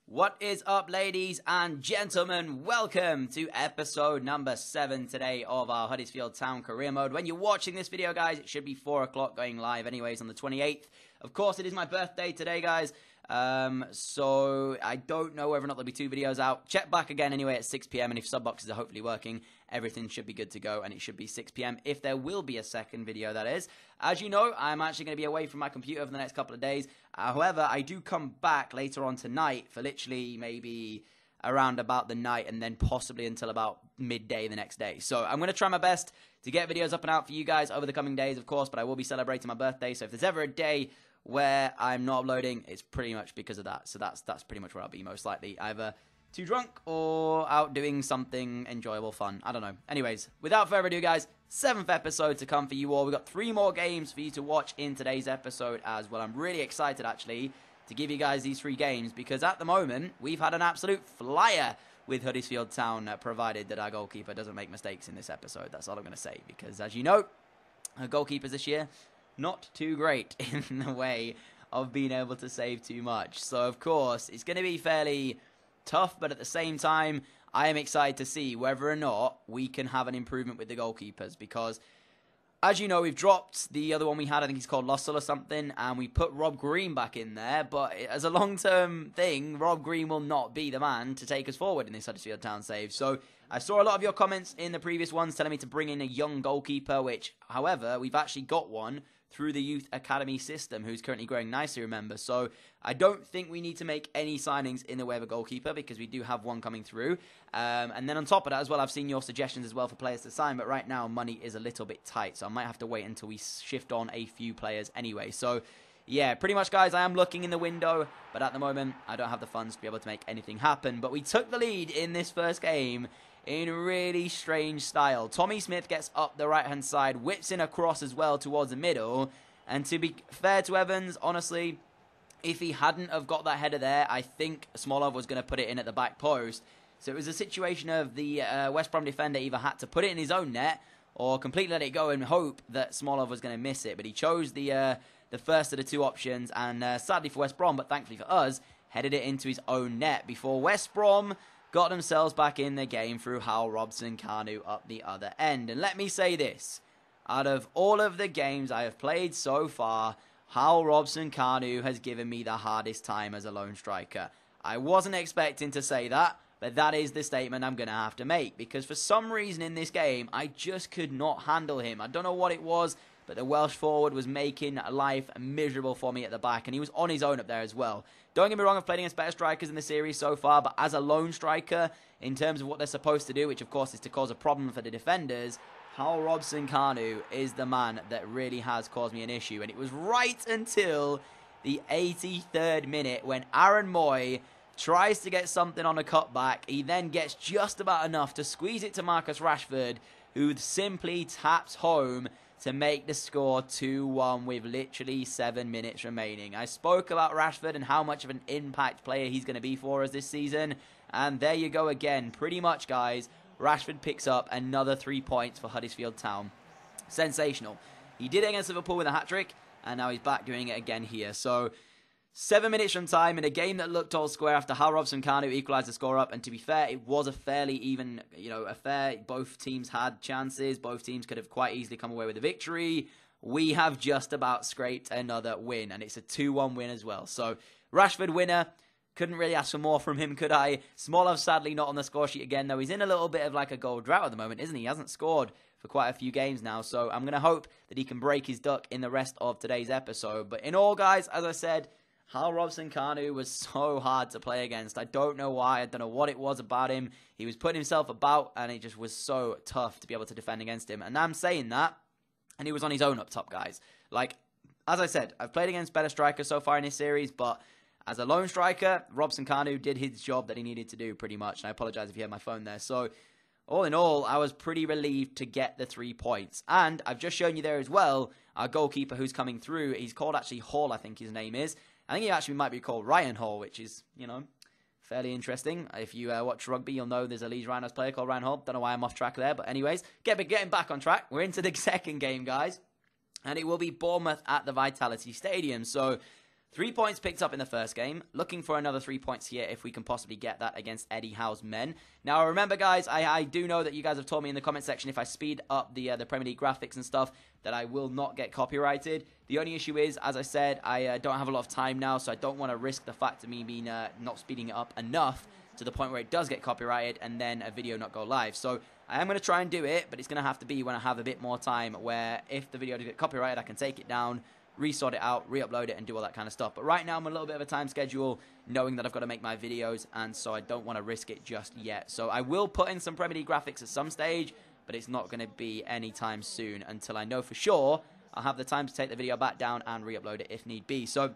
What is up, ladies and gentlemen? Welcome to episode number 7 today of our Huddersfield Town career mode. When you're watching this video, guys, it should be 4 o'clock going live anyways on the 28th. Of course, it is my birthday today, guys. So I don't know whether or not there'll be 2 videos out. Check back again anyway at 6 PM, and if sub boxes are hopefully working, everything should be good to go, and it should be 6 PM if there will be a second video, that is. As you know, I'm actually going to be away from my computer for the next couple of days. However, I do come back later on tonight for literally maybe around about the night, and then possibly until about midday the next day. So I'm going to try my best to get videos up and out for you guys over the coming days, of course, but I will be celebrating my birthday, so if there's ever a day where I'm not uploading, it's pretty much because of that. So that's pretty much where I'll be most likely. Either too drunk or out doing something enjoyable, fun. I don't know. Anyways, without further ado, guys, 7th episode to come for you all. We've got 3 more games for you to watch in today's episode as well. I'm really excited, actually, to give you guys these 3 games because at the moment, we've had an absolute flyer with Huddersfield Town, provided that our goalkeeper doesn't make mistakes in this episode. That's all I'm going to say because, as you know, our goalkeepers this year, not too great in the way of being able to save too much. So, of course, it's going to be fairly tough, but at the same time, I am excited to see whether or not we can have an improvement with the goalkeepers because, as you know, we've dropped the other one we had. I think he's called Lossell or something, and we put Rob Green back in there, but as a long-term thing, Rob Green will not be the man to take us forward in this Huddersfield Town save. So I saw a lot of your comments in the previous ones telling me to bring in a young goalkeeper, which, however, we've actually got one through the youth academy system, who's currently growing nicely, remember. So I don't think we need to make any signings in the way of a goalkeeper because we do have one coming through. And then on top of that as well, I've seen your suggestions as well for players to sign, but right now money is a little bit tight, so I might have to wait until we shift on a few players anyway. So yeah, pretty much, guys, I am looking in the window, but at the moment, I don't have the funds to be able to make anything happen. But we took the lead in this first game in really strange style. Tommy Smith gets up the right-hand side, whips in across as well towards the middle. And to be fair to Evans, honestly, if he hadn't have got that header there, I think Smolov was going to put it in at the back post. So it was a situation of the West Brom defender either had to put it in his own net or completely let it go and hope that Smolov was going to miss it. But he chose the first of the 2 options, and sadly for West Brom, but thankfully for us, headed it into his own net before West Brom got themselves back in the game through Hal Robson-Kanu up the other end. And let me say this, out of all of the games I have played so far, Hal Robson-Kanu has given me the hardest time as a lone striker. I wasn't expecting to say that, but that is the statement I'm going to have to make, because for some reason in this game, I just could not handle him. I don't know what it was, but the Welsh forward was making life miserable for me at the back, and he was on his own up there as well. Don't get me wrong, I've played against better strikers in the series so far, but as a lone striker, in terms of what they're supposed to do, which of course is to cause a problem for the defenders, Hal Robson-Kanu is the man that really has caused me an issue. And it was right until the 83rd minute when Aaron Moy tries to get something on a cutback. He then gets just about enough to squeeze it to Marcus Rashford, who simply taps home to make the score 2-1 with literally 7 minutes remaining. I spoke about Rashford and how much of an impact player he's going to be for us this season. And there you go again. Pretty much, guys, Rashford picks up another 3 points for Huddersfield Town. Sensational. He did it against Liverpool with a hat-trick, and now he's back doing it again here. So 7 minutes from time in a game that looked all square after Hal Robson-Kanu equalised the score up. And to be fair, it was a fairly even, affair. Both teams had chances. Both teams could have quite easily come away with a victory. We have just about scraped another win, and it's a 2-1 win as well. So Rashford winner. Couldn't really ask for more from him, could I? Smolov sadly not on the score sheet again, though. He's in a little bit of like a goal drought at the moment, isn't he? He hasn't scored for quite a few games now, so I'm going to hope that he can break his duck in the rest of today's episode. But in all, guys, as I said, Hal Robson-Kanu was so hard to play against. I don't know why. I don't know what it was about him. He was putting himself about, and it just was so tough to be able to defend against him. And I'm saying that, and he was on his own up top, guys. Like, as I said, I've played against better strikers so far in this series, but as a lone striker, Robson-Kanu did his job that he needed to do pretty much. And I apologize if you had my phone there. So, all in all, I was pretty relieved to get the 3 points. And I've just shown you there as well, our goalkeeper who's coming through. He's called actually Hall, I think his name is. I think he actually might be called Ryan Hall, which is, fairly interesting. If you watch rugby, you'll know there's a Leeds Rhinos player called Ryan Hall. Don't know why I'm off track there. But anyways, getting back on track. We're into the second game, guys. And it will be Bournemouth at the Vitality Stadium. So 3 points picked up in the first game. Looking for another 3 points here if we can possibly get that against Eddie Howe's men. Now, remember, guys, I do know that you guys have told me in the comment section if I speed up the Premier League graphics and stuff that I will not get copyrighted. The only issue is, as I said, I don't have a lot of time now, so I don't want to risk the fact of me being not speeding it up enough to the point where it does get copyrighted and then a video not go live. So I am going to try and do it, but it's going to have to be when I have a bit more time, where if the video does get copyrighted, I can take it down, resort it out, re-upload it, and do all that kind of stuff. But right now, I'm a little bit of a time schedule, knowing that I've got to make my videos, and so I don't want to risk it just yet. So I will put in some Premier League graphics at some stage, but it's not going to be anytime soon until I know for sure I'll have the time to take the video back down and re-upload it if need be. So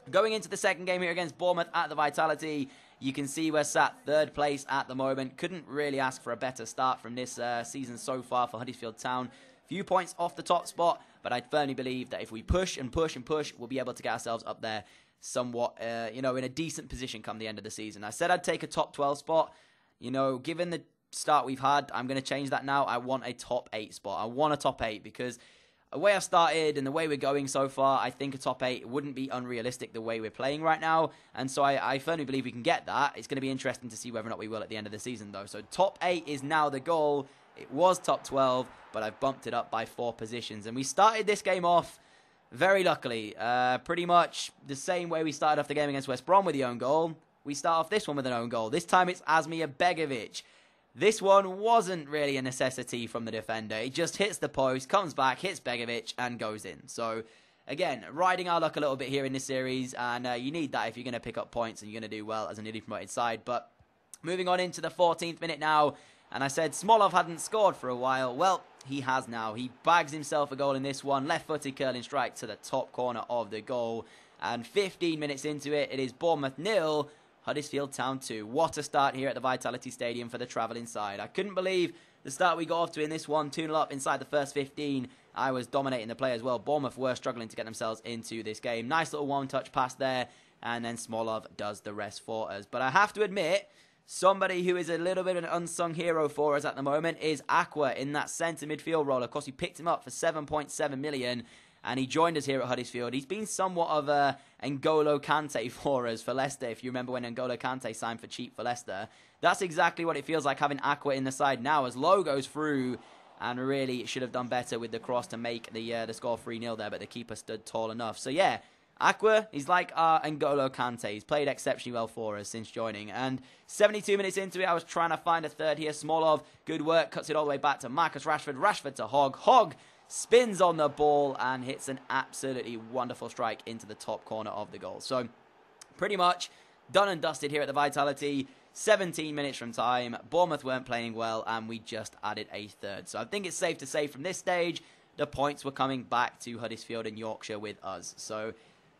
going into the second game here against Bournemouth at the Vitality, you can see we're sat third place at the moment. Couldn't really ask for a better start from this season so far for Huddersfield Town. Few points off the top spot, but I firmly believe that if we push and push and push, we'll be able to get ourselves up there somewhat, in a decent position come the end of the season. I said I'd take a top 12 spot. Given the start we've had, I'm going to change that now. I want a top 8 spot. I want a top 8 because the way I started and the way we're going so far, I think a top 8 wouldn't be unrealistic the way we're playing right now. And so I firmly believe we can get that. It's going to be interesting to see whether or not we will at the end of the season, though. So top 8 is now the goal. It was top 12, but I've bumped it up by 4 positions. And we started this game off very luckily. Pretty much the same way we started off the game against West Brom with the own goal. We start off this one with an own goal. This time it's Asmir Begovic. This one wasn't really a necessity from the defender. It just hits the post, comes back, hits Begovic, and goes in. So, again, riding our luck a little bit here in this series. And you need that if you're going to pick up points and you're going to do well as a newly promoted side. But moving on into the 14th minute now. And I said Smolov hadn't scored for a while. Well, he has now. He bags himself a goal in this one. Left-footed curling strike to the top corner of the goal. And 15 minutes into it, it is Bournemouth 0, Huddersfield Town 2. What a start here at the Vitality Stadium for the travelling side. I couldn't believe the start we got off to in this one. 2-0 up inside the first 15. I was dominating the play as well. Bournemouth were struggling to get themselves into this game. Nice little one-touch pass there. And then Smolov does the rest for us. But I have to admit, somebody who is a little bit of an unsung hero for us at the moment is Aqua in that centre midfield role. Of course, we picked him up for 7.7 million, and he joined us here at Huddersfield. He's been somewhat of a N'Golo Kante for us for Leicester. If you remember when N'Golo Kante signed for cheap for Leicester, that's exactly what it feels like having Aqua in the side now, as Lowe goes through and really should have done better with the cross to make the score 3-0 there, but the keeper stood tall enough. So yeah, Aqua, he's like our N'Golo Kante. He's played exceptionally well for us since joining. And 72 minutes into it, I was trying to find a third here. Smolov, good work, cuts it all the way back to Marcus Rashford. Rashford to Hogg. Hogg spins on the ball and hits an absolutely wonderful strike into the top corner of the goal. So, pretty much done and dusted here at the Vitality. 17 minutes from time. Bournemouth weren't playing well, and we just added a third. So, I think it's safe to say from this stage, the points were coming back to Huddersfield and Yorkshire with us. So,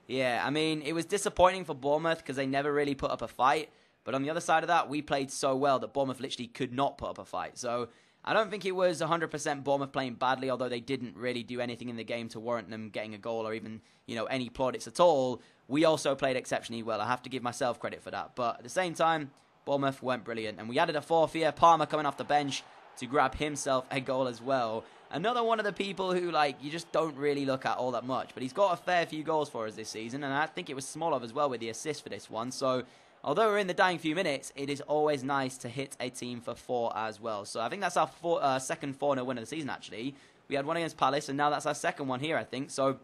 yeah, I mean, it was disappointing for Bournemouth because they never really put up a fight. But on the other side of that, we played so well that Bournemouth literally could not put up a fight. So I don't think it was 100% Bournemouth playing badly, although they didn't really do anything in the game to warrant them getting a goal or even, any plaudits at all. We also played exceptionally well. I have to give myself credit for that. But at the same time, Bournemouth weren't brilliant. And we added a fourth here. Palmer coming off the bench to grab himself a goal as well. Another one of the people who, you just don't really look at all that much. But he's got a fair few goals for us this season. And I think it was Smolov as well with the assist for this one. So, although we're in the dying few minutes, it is always nice to hit a team for 4 as well. So, I think that's our second 4-0 win of the season, actually. We had one against Palace, and now that's our second one here, I think. So,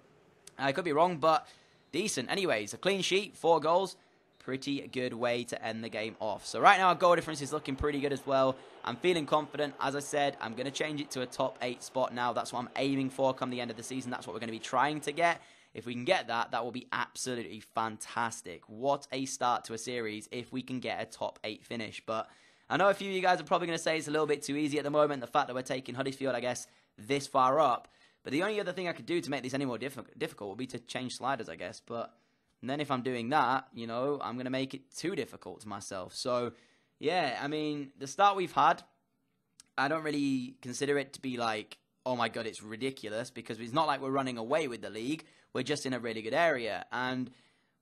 I could be wrong, but decent. Anyways, a clean sheet, 4 goals. Pretty good way to end the game off. So right now our goal difference is looking pretty good as well. I'm feeling confident. As I said, I'm going to change it to a top 8 spot now. That's what I'm aiming for come the end of the season. That's what we're going to be trying to get. If we can get that, that will be absolutely fantastic. What a start to a series if we can get a top 8 finish. But I know a few of you guys are probably going to say it's a little bit too easy at the moment. The fact that we're taking Huddersfield, I guess, this far up. But the only other thing I could do to make this any more difficult would be to change sliders, I guess. But and then if I'm doing that, I'm going to make it too difficult to myself. So, yeah, I mean, the start we've had, I don't really consider it to be like, oh my God, it's ridiculous, because it's not like we're running away with the league. We're just in a really good area. And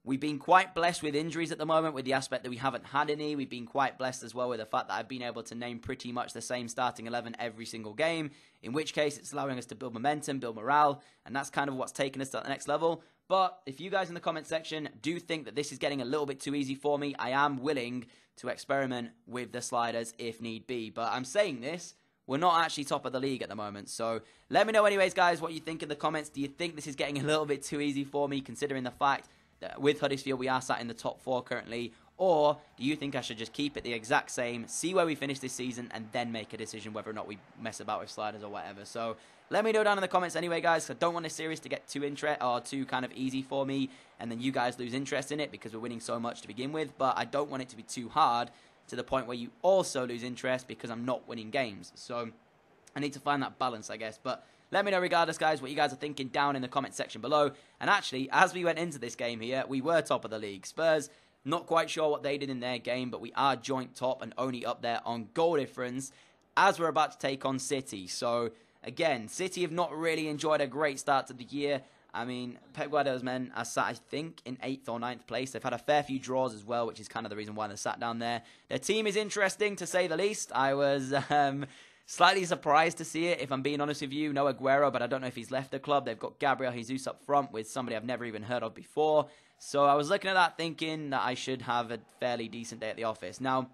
we've been quite blessed with injuries at the moment, with the aspect that we haven't had any. We've been quite blessed as well with the fact that I've been able to name pretty much the same starting 11 every single game, in which case it's allowing us to build momentum, build morale, and that's kind of what's taken us to the next level. But if you guys in the comment section do think that this is getting a little bit too easy for me, I am willing to experiment with the sliders if need be. But I'm saying this, we're not actually top of the league at the moment. So let me know anyways, guys, what you think in the comments. Do you think this is getting a little bit too easy for me, considering the fact that with Huddersfield we are sat in the top 4 currently? Or do you think I should just keep it the exact same, see where we finish this season, and then make a decision whether or not we mess about with sliders or whatever? So let me know down in the comments anyway, guys. I don't want this series to get too kind of easy for me, and then you guys lose interest in it because we're winning so much to begin with. But I don't want it to be too hard to the point where you also lose interest because I'm not winning games. So I need to find that balance, I guess. But let me know regardless, guys, what you guys are thinking down in the comment section below. And actually, as we went into this game here, we were top of the league. Spurs, not quite sure what they did in their game, but we are joint top and only up there on goal difference as we're about to take on City. So, again, City have not really enjoyed a great start to the year. I mean, Pep Guardiola's men are sat, I think, in 8th or 9th place. They've had a fair few draws as well, which is kind of the reason why they're sat down there. Their team is interesting, to say the least. I was slightly surprised to see it, if I'm being honest with you. No Aguero, but I don't know if he's left the club. They've got Gabriel Jesus up front with somebody I've never even heard of before. So I was looking at that thinking that I should have a fairly decent day at the office. Now,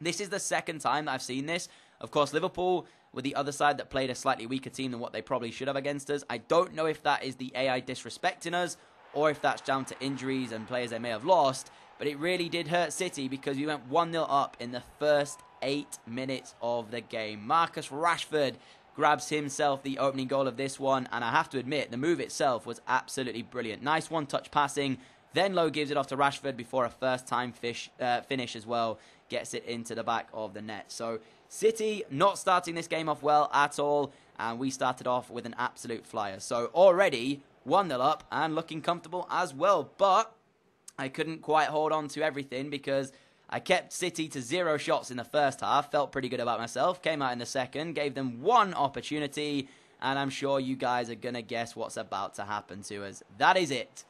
this is the second time that I've seen this. Of course, Liverpool were the other side that played a slightly weaker team than what they probably should have against us. I don't know if that is the AI disrespecting us or if that's down to injuries and players they may have lost. But it really did hurt City because we went 1-0 up in the first 8 minutes of the game. Marcus Rashford grabs himself the opening goal of this one. And I have to admit, the move itself was absolutely brilliant. Nice one-touch passing. Then Lowe gives it off to Rashford before a first-time finish as well gets it into the back of the net. So City not starting this game off well at all, and we started off with an absolute flyer. So already 1-0 up and looking comfortable as well. But I couldn't quite hold on to everything because I kept City to 0 shots in the first half. Felt pretty good about myself. Came out in the second, gave them 1 opportunity, and I'm sure you guys are going to guess what's about to happen to us. That is it.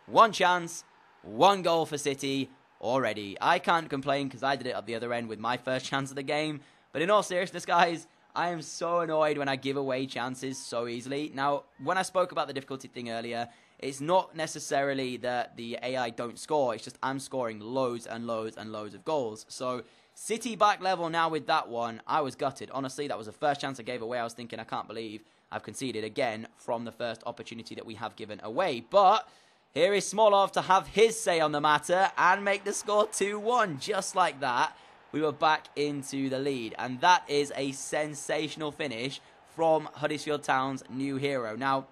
1 chance, 1 goal for City already. I can't complain because I did it at the other end with my first chance of the game. But in all seriousness, guys, I am so annoyed when I give away chances so easily. Now, when I spoke about the difficulty thing earlier, it's not necessarily that the AI don't score. It's just I'm scoring loads and loads and loads of goals. So City back level now with that one. I was gutted. Honestly, that was the first chance I gave away. I was thinking, I can't believe I've conceded again from the first opportunity that we have given away. But here is Smolov to have his say on the matter and make the score 2-1. Just like that, we were back into the lead. And that is a sensational finish from Huddersfield Town's new hero. Now,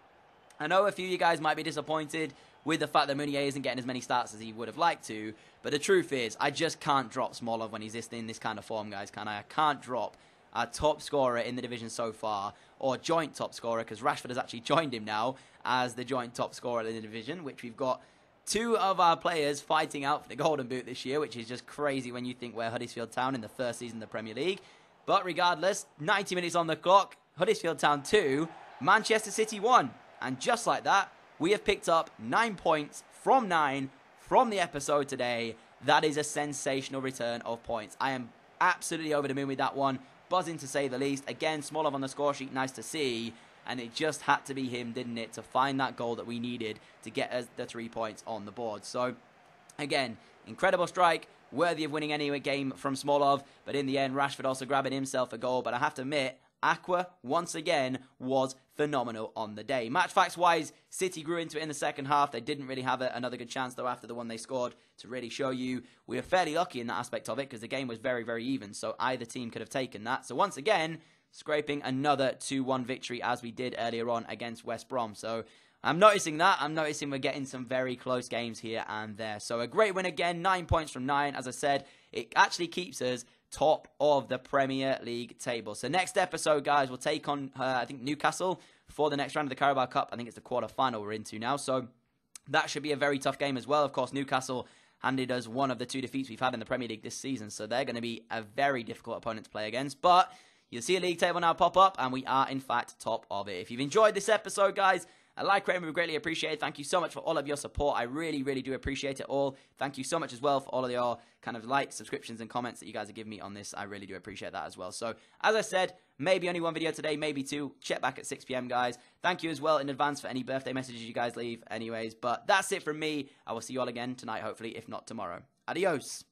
I know a few of you guys might be disappointed with the fact that Meunier isn't getting as many starts as he would have liked to. But the truth is, I just can't drop Smolov when he's in this kind of form, guys, can I? I can't drop our top scorer in the division so far, or joint top scorer, because Rashford has actually joined him now as the joint top scorer in the division, which we've got 2 of our players fighting out for the Golden Boot this year, which is just crazy when you think we're Huddersfield Town in the first season of the Premier League. But regardless, 90 minutes on the clock, Huddersfield Town 2, Manchester City 1. And just like that, we have picked up 9 points from 9 from the episode today. That is a sensational return of points. I am absolutely over the moon with that one. Buzzing to say the least. Again, Smolov on the score sheet, nice to see. And it just had to be him, didn't it, to find that goal that we needed to get us the 3 points on the board. So, again, incredible strike, worthy of winning any game from Smolov. But in the end, Rashford also grabbing himself a goal. But I have to admit, Aqua, once again, was phenomenal on the day. Match facts-wise, City grew into it in the second half. They didn't really have another good chance, though, after the one they scored to really show you. We were fairly lucky in that aspect of it because the game was very, very even. So either team could have taken that. So once again, scraping another 2-1 victory as we did earlier on against West Brom. So I'm noticing that. I'm noticing we're getting some very close games here and there. So a great win again, 9 points from 9. As I said, it actually keeps us top of the Premier League table. So next episode, guys, we'll take on, I think, Newcastle for the next round of the Carabao Cup. I think it's the quarter-final we're into now. So that should be a very tough game as well. Of course, Newcastle handed us one of the 2 defeats we've had in the Premier League this season. So they're going to be a very difficult opponent to play against. But you'll see a league table now pop up, and we are, in fact, top of it. If you've enjoyed this episode, guys, A like rating would be greatly appreciated. Thank you so much for all of your support. I really, really do appreciate it all. Thank you so much as well for all of your kind of likes, subscriptions, and comments that you guys have given me on this. I really do appreciate that as well. So, as I said, maybe only one video today, maybe two. Check back at 6 p.m, guys. Thank you as well in advance for any birthday messages you guys leave anyways. But that's it from me. I will see you all again tonight, hopefully, if not tomorrow. Adios.